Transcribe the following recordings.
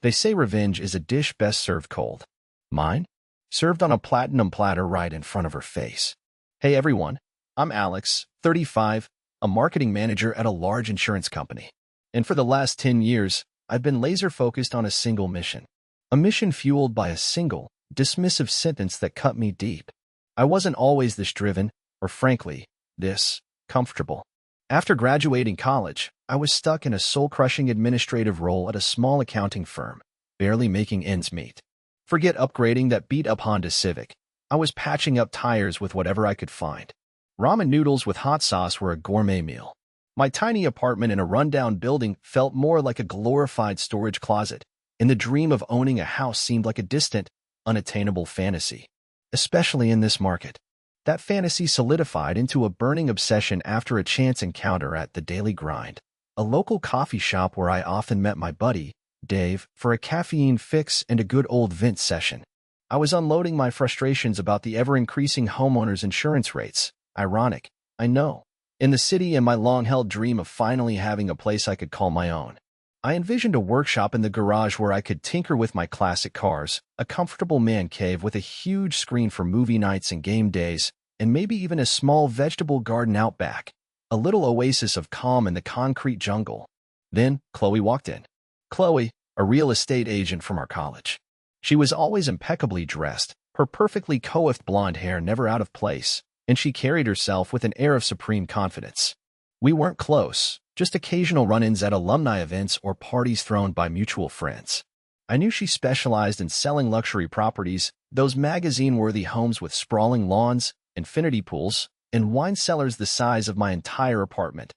They say revenge is a dish best served cold. Mine? Served on a platinum platter right in front of her face. Hey everyone, I'm Alex, 35, a marketing manager at a large insurance company. And for the last 10 years, I've been laser-focused on a single mission. A mission fueled by a single, dismissive sentence that cut me deep. I wasn't always this driven, or frankly, this comfortable. After graduating college, I was stuck in a soul-crushing administrative role at a small accounting firm, barely making ends meet. Forget upgrading that beat-up Honda Civic. I was patching up tires with whatever I could find. Ramen noodles with hot sauce were a gourmet meal. My tiny apartment in a rundown building felt more like a glorified storage closet, and the dream of owning a house seemed like a distant, unattainable fantasy. Especially in this market. That fantasy solidified into a burning obsession after a chance encounter at The Daily Grind, a local coffee shop where I often met my buddy, Dave, for a caffeine fix and a good old Vince session. I was unloading my frustrations about the ever-increasing homeowners' insurance rates. Ironic, I know. In the city and my long-held dream of finally having a place I could call my own. I envisioned a workshop in the garage where I could tinker with my classic cars, a comfortable man cave with a huge screen for movie nights and game days, and maybe even a small vegetable garden out back, a little oasis of calm in the concrete jungle. Then Chloe walked in. Chloe, a real estate agent from our college. She was always impeccably dressed, her perfectly coiffed blonde hair never out of place, and she carried herself with an air of supreme confidence. We weren't close, just occasional run-ins at alumni events or parties thrown by mutual friends. I knew she specialized in selling luxury properties, those magazine-worthy homes with sprawling lawns, infinity pools, and wine cellars the size of my entire apartment.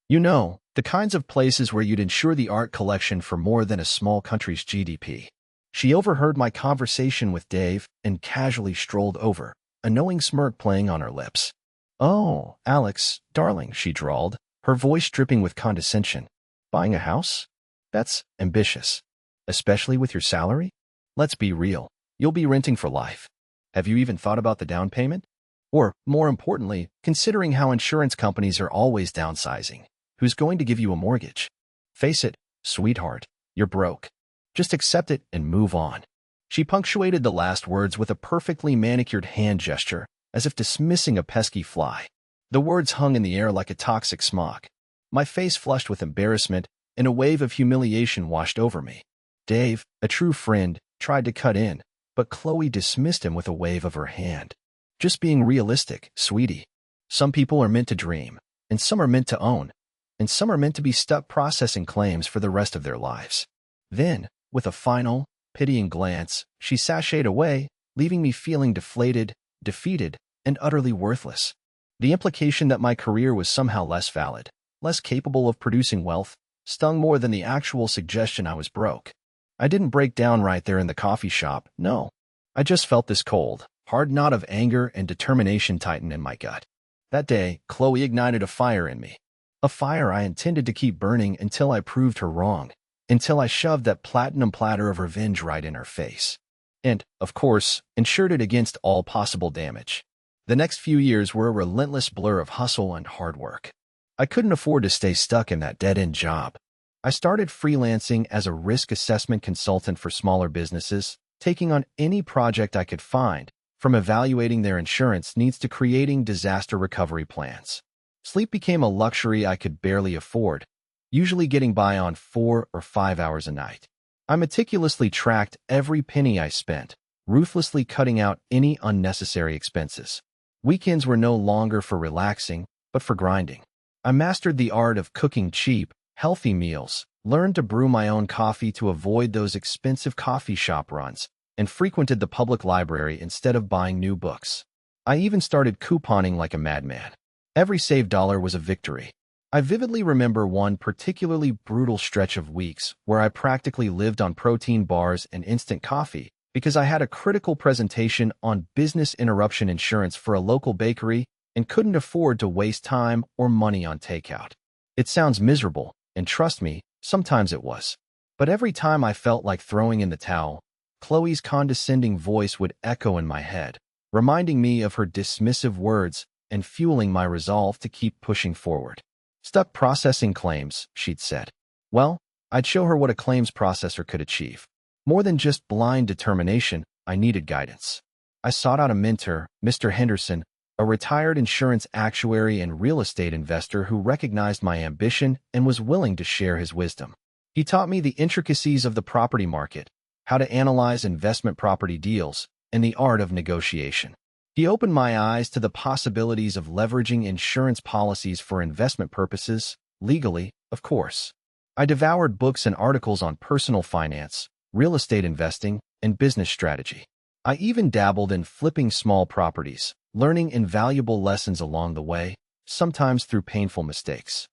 You know, the kinds of places where you'd insure the art collection for more than a small country's GDP. She overheard my conversation with Dave and casually strolled over, a knowing smirk playing on her lips. "Oh, Alex, darling," she drawled, her voice dripping with condescension. "Buying a house? That's ambitious. Especially with your salary? Let's be real. You'll be renting for life. Have you even thought about the down payment? Or, more importantly, considering how insurance companies are always downsizing, who's going to give you a mortgage? Face it, sweetheart, you're broke. Just accept it and move on." She punctuated the last words with a perfectly manicured hand gesture, as if dismissing a pesky fly. The words hung in the air like a toxic smog. My face flushed with embarrassment, and a wave of humiliation washed over me. Dave, a true friend, tried to cut in, but Chloe dismissed him with a wave of her hand. "Just being realistic, sweetie. Some people are meant to dream, and some are meant to own, and some are meant to be stuck processing claims for the rest of their lives." Then, with a final, pitying glance, she sashayed away, leaving me feeling deflated, defeated, and utterly worthless. The implication that my career was somehow less valid, less capable of producing wealth, stung more than the actual suggestion I was broke. I didn't break down right there in the coffee shop, no. I just felt this cold, hard knot of anger and determination tighten in my gut. That day, Chloe ignited a fire in me. A fire I intended to keep burning until I proved her wrong, until I shoved that platinum platter of revenge right in her face. And, of course, insured it against all possible damage. The next few years were a relentless blur of hustle and hard work. I couldn't afford to stay stuck in that dead-end job. I started freelancing as a risk assessment consultant for smaller businesses, taking on any project I could find, from evaluating their insurance needs to creating disaster recovery plans. Sleep became a luxury I could barely afford, usually getting by on 4 or 5 hours a night. I meticulously tracked every penny I spent, ruthlessly cutting out any unnecessary expenses. Weekends were no longer for relaxing, but for grinding. I mastered the art of cooking cheap, healthy meals, learned to brew my own coffee to avoid those expensive coffee shop runs, and frequented the public library instead of buying new books. I even started couponing like a madman. Every saved dollar was a victory. I vividly remember one particularly brutal stretch of weeks where I practically lived on protein bars and instant coffee because I had a critical presentation on business interruption insurance for a local bakery and couldn't afford to waste time or money on takeout. It sounds miserable, and trust me, sometimes it was. But every time I felt like throwing in the towel, Chloe's condescending voice would echo in my head, reminding me of her dismissive words and fueling my resolve to keep pushing forward. "Stuck processing claims," she'd said. "Well, I'd show her what a claims processor could achieve. More than just blind determination, I needed guidance. I sought out a mentor, Mr. Henderson, a retired insurance actuary and real estate investor who recognized my ambition and was willing to share his wisdom. He taught me the intricacies of the property market, how to analyze investment property deals, and the art of negotiation. He opened my eyes to the possibilities of leveraging insurance policies for investment purposes, legally, of course. I devoured books and articles on personal finance, real estate investing, and business strategy. I even dabbled in flipping small properties, learning invaluable lessons along the way, sometimes through painful mistakes.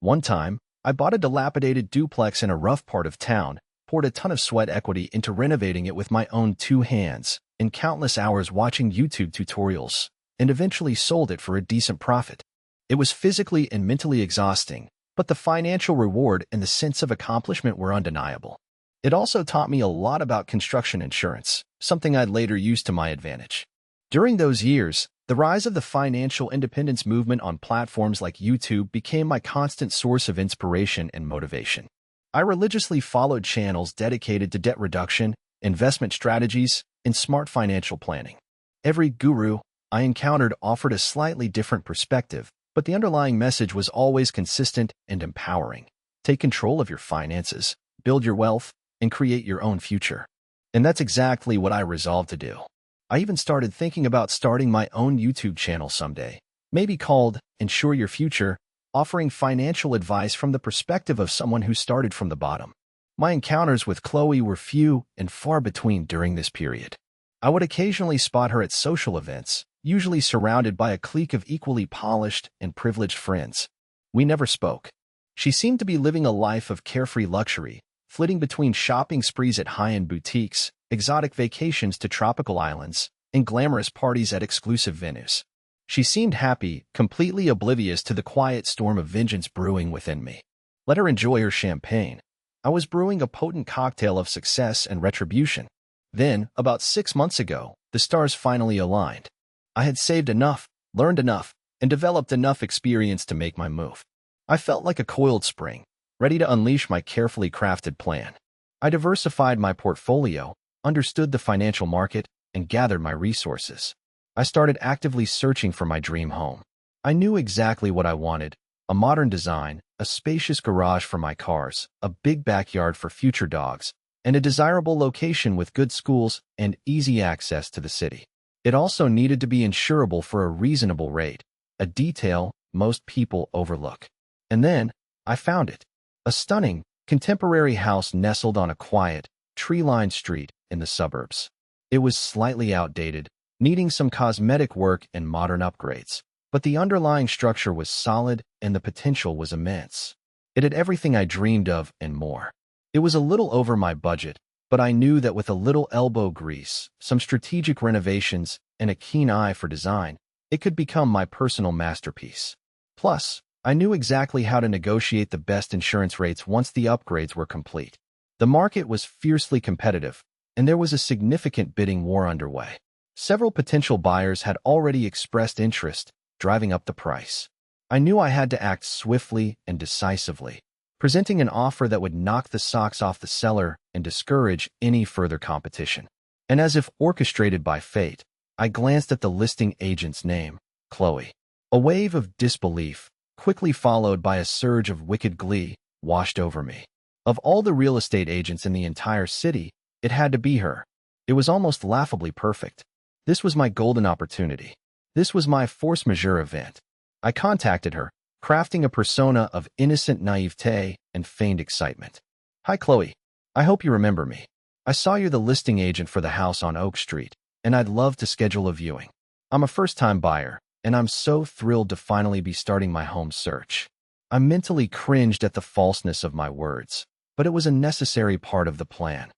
One time, I bought a dilapidated duplex in a rough part of town, poured a ton of sweat equity into renovating it with my own two hands, and countless hours watching YouTube tutorials, and eventually sold it for a decent profit. It was physically and mentally exhausting, but the financial reward and the sense of accomplishment were undeniable. It also taught me a lot about construction insurance, something I'd later use to my advantage. During those years, the rise of the financial independence movement on platforms like YouTube became my constant source of inspiration and motivation. I religiously followed channels dedicated to debt reduction, investment strategies, and smart financial planning. Every guru I encountered offered a slightly different perspective, but the underlying message was always consistent and empowering. Take control of your finances, build your wealth, and create your own future. And that's exactly what I resolved to do. I even started thinking about starting my own YouTube channel someday, maybe called Ensure Your Future, offering financial advice from the perspective of someone who started from the bottom. My encounters with Chloe were few and far between during this period. I would occasionally spot her at social events, usually surrounded by a clique of equally polished and privileged friends. We never spoke. She seemed to be living a life of carefree luxury, flitting between shopping sprees at high-end boutiques, exotic vacations to tropical islands, and glamorous parties at exclusive venues. She seemed happy, completely oblivious to the quiet storm of vengeance brewing within me. Let her enjoy her champagne. I was brewing a potent cocktail of success and retribution. Then, about 6 months ago, the stars finally aligned. I had saved enough, learned enough, and developed enough experience to make my move. I felt like a coiled spring, ready to unleash my carefully crafted plan. I diversified my portfolio, understood the financial market, and gathered my resources. I started actively searching for my dream home. I knew exactly what I wanted: a modern design, a spacious garage for my cars, a big backyard for future dogs, and a desirable location with good schools and easy access to the city. It also needed to be insurable for a reasonable rate, a detail most people overlook. And then, I found it. A stunning, contemporary house nestled on a quiet, tree-lined street in the suburbs. It was slightly outdated, needing some cosmetic work and modern upgrades, but the underlying structure was solid and the potential was immense. It had everything I dreamed of and more. It was a little over my budget, but I knew that with a little elbow grease, some strategic renovations, and a keen eye for design, it could become my personal masterpiece. Plus, I knew exactly how to negotiate the best insurance rates once the upgrades were complete. The market was fiercely competitive, and there was a significant bidding war underway. Several potential buyers had already expressed interest, driving up the price. I knew I had to act swiftly and decisively, presenting an offer that would knock the socks off the seller and discourage any further competition. And as if orchestrated by fate, I glanced at the listing agent's name, Chloe. A wave of disbelief, quickly followed by a surge of wicked glee, washed over me. Of all the real estate agents in the entire city, it had to be her. It was almost laughably perfect. This was my golden opportunity. This was my force majeure event. I contacted her, crafting a persona of innocent naivete and feigned excitement. "Hi, Chloe. I hope you remember me. I saw you're the listing agent for the house on Oak Street, and I'd love to schedule a viewing. I'm a first-time buyer, and I'm so thrilled to finally be starting my home search." I mentally cringed at the falseness of my words, but it was a necessary part of the plan.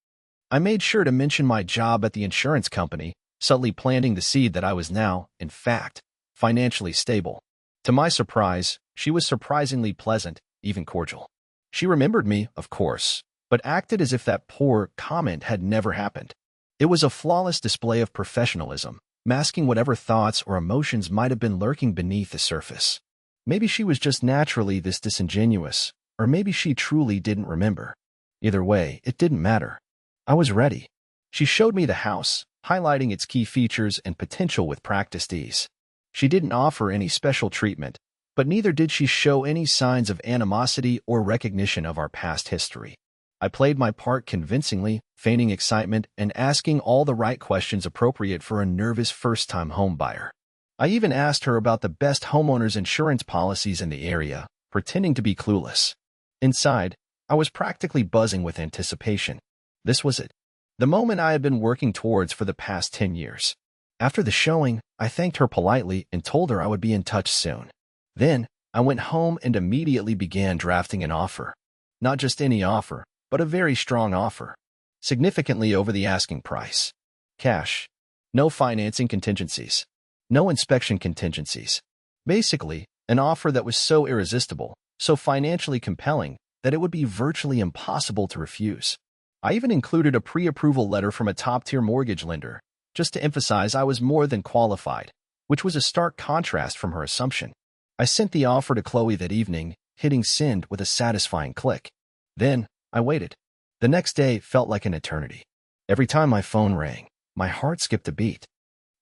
I made sure to mention my job at the insurance company, subtly planting the seed that I was now, in fact, financially stable. To my surprise, she was surprisingly pleasant, even cordial. She remembered me, of course, but acted as if that poor comment had never happened. It was a flawless display of professionalism, masking whatever thoughts or emotions might have been lurking beneath the surface. Maybe she was just naturally this disingenuous, Or maybe she truly didn't remember. Either way, it didn't matter. I was ready. She showed me the house, highlighting its key features and potential with practiced ease. She didn't offer any special treatment, but neither did she show any signs of animosity or recognition of our past history. I played my part convincingly, feigning excitement and asking all the right questions appropriate for a nervous first-time homebuyer. I even asked her about the best homeowners insurance policies in the area, pretending to be clueless. Inside, I was practically buzzing with anticipation. This was it. The moment I had been working towards for the past 10 years. After the showing, I thanked her politely and told her I would be in touch soon. Then, I went home and immediately began drafting an offer. Not just any offer, but a very strong offer. Significantly over the asking price. Cash. No financing contingencies. No inspection contingencies. Basically, an offer that was so irresistible, so financially compelling, that it would be virtually impossible to refuse. I even included a pre-approval letter from a top-tier mortgage lender, just to emphasize I was more than qualified, which was a stark contrast from her assumption. I sent the offer to Chloe that evening, hitting send with a satisfying click. Then, I waited. The next day felt like an eternity. Every time my phone rang, my heart skipped a beat.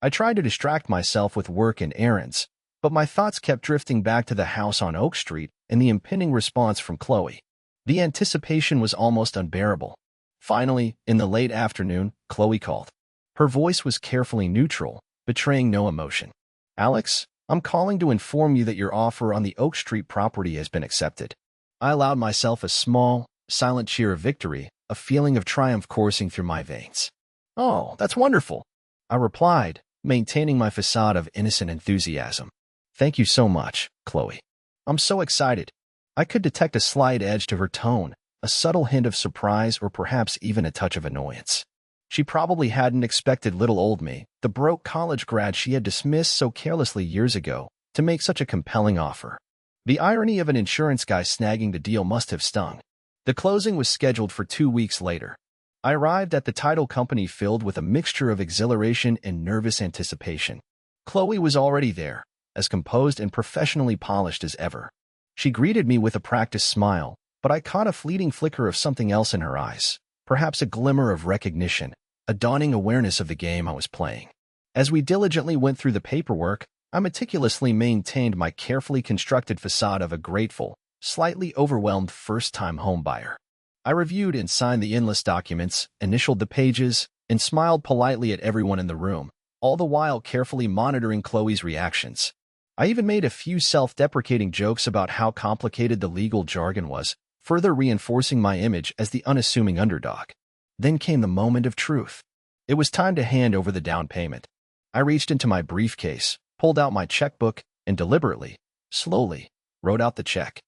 I tried to distract myself with work and errands, but my thoughts kept drifting back to the house on Oak Street and the impending response from Chloe. The anticipation was almost unbearable. Finally, in the late afternoon, Chloe called. Her voice was carefully neutral, betraying no emotion. "Alex, I'm calling to inform you that your offer on the Oak Street property has been accepted." I allowed myself a small, silent cheer of victory, a feeling of triumph coursing through my veins. "Oh, that's wonderful," I replied, maintaining my facade of innocent enthusiasm. "Thank you so much, Chloe. I'm so excited." I could detect a slight edge to her tone, a subtle hint of surprise or perhaps even a touch of annoyance. She probably hadn't expected little old me, the broke college grad she had dismissed so carelessly years ago, to make such a compelling offer. The irony of an insurance guy snagging the deal must have stung. The closing was scheduled for 2 weeks later. I arrived at the title company filled with a mixture of exhilaration and nervous anticipation. Chloe was already there, as composed and professionally polished as ever. She greeted me with a practiced smile, but I caught a fleeting flicker of something else in her eyes, perhaps a glimmer of recognition, a dawning awareness of the game I was playing. As we diligently went through the paperwork, I meticulously maintained my carefully constructed facade of a grateful, slightly overwhelmed first-time homebuyer. I reviewed and signed the endless documents, initialed the pages, and smiled politely at everyone in the room, all the while carefully monitoring Chloe's reactions. I even made a few self-deprecating jokes about how complicated the legal jargon was, further reinforcing my image as the unassuming underdog. Then came the moment of truth. It was time to hand over the down payment. I reached into my briefcase, pulled out my checkbook, and deliberately, slowly, wrote out the check.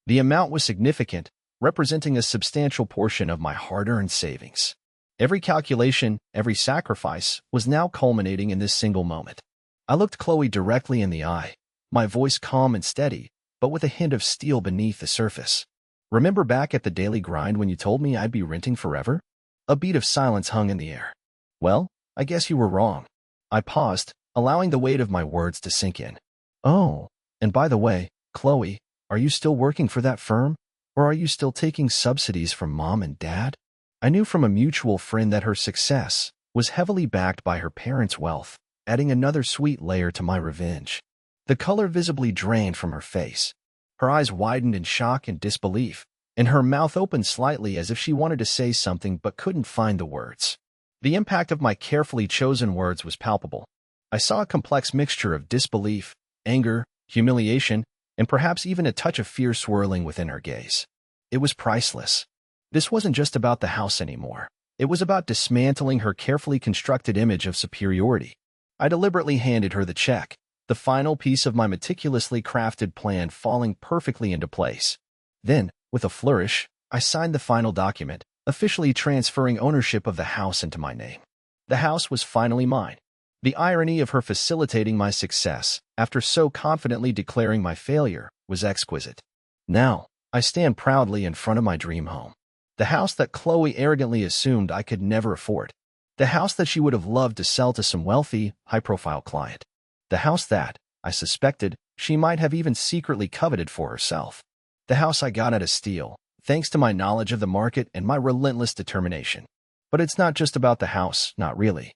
The amount was significant, representing a substantial portion of my hard-earned savings. Every calculation, every sacrifice, was now culminating in this single moment. I looked Chloe directly in the eye, my voice calm and steady, but with a hint of steel beneath the surface. "Remember back at the daily grind when you told me I'd be renting forever?" A beat of silence hung in the air. "Well, I guess you were wrong." I paused, allowing the weight of my words to sink in. "Oh, and by the way, Chloe, are you still working for that firm? Or are you still taking subsidies from Mom and Dad?" I knew from a mutual friend that her success was heavily backed by her parents' wealth, adding another sweet layer to my revenge. The color visibly drained from her face. Her eyes widened in shock and disbelief, and her mouth opened slightly as if she wanted to say something but couldn't find the words. The impact of my carefully chosen words was palpable. I saw a complex mixture of disbelief, anger, humiliation, and perhaps even a touch of fear swirling within her gaze. It was priceless. This wasn't just about the house anymore. It was about dismantling her carefully constructed image of superiority. I deliberately handed her the check, the final piece of my meticulously crafted plan falling perfectly into place. Then, with a flourish, I signed the final document, officially transferring ownership of the house into my name. The house was finally mine. The irony of her facilitating my success, after so confidently declaring my failure, was exquisite. Now, I stand proudly in front of my dream home. The house that Chloe arrogantly assumed I could never afford. The house that she would have loved to sell to some wealthy, high-profile client. The house that, I suspected, she might have even secretly coveted for herself. The house I got at a steal, thanks to my knowledge of the market and my relentless determination. But it's not just about the house, not really.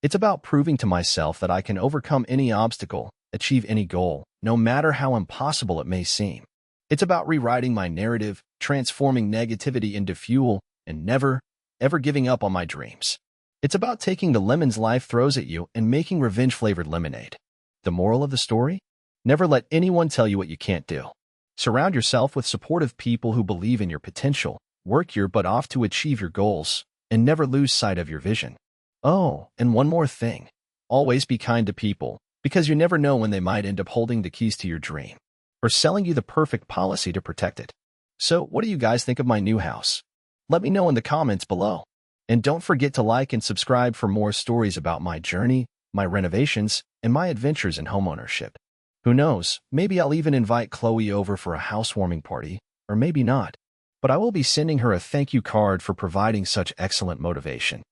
It's about proving to myself that I can overcome any obstacle, achieve any goal, no matter how impossible it may seem. It's about rewriting my narrative, transforming negativity into fuel, and never, ever giving up on my dreams. It's about taking the lemons life throws at you and making revenge-flavored lemonade. The moral of the story? Never let anyone tell you what you can't do. Surround yourself with supportive people who believe in your potential, work your butt off to achieve your goals, and never lose sight of your vision. Oh, and one more thing. Always be kind to people, because you never know when they might end up holding the keys to your dream, or selling you the perfect policy to protect it. So, what do you guys think of my new house? Let me know in the comments below. And don't forget to like and subscribe for more stories about my journey, my renovations, and my adventures in homeownership. Who knows, maybe I'll even invite Chloe over for a housewarming party, or maybe not. But I will be sending her a thank you card for providing such excellent motivation.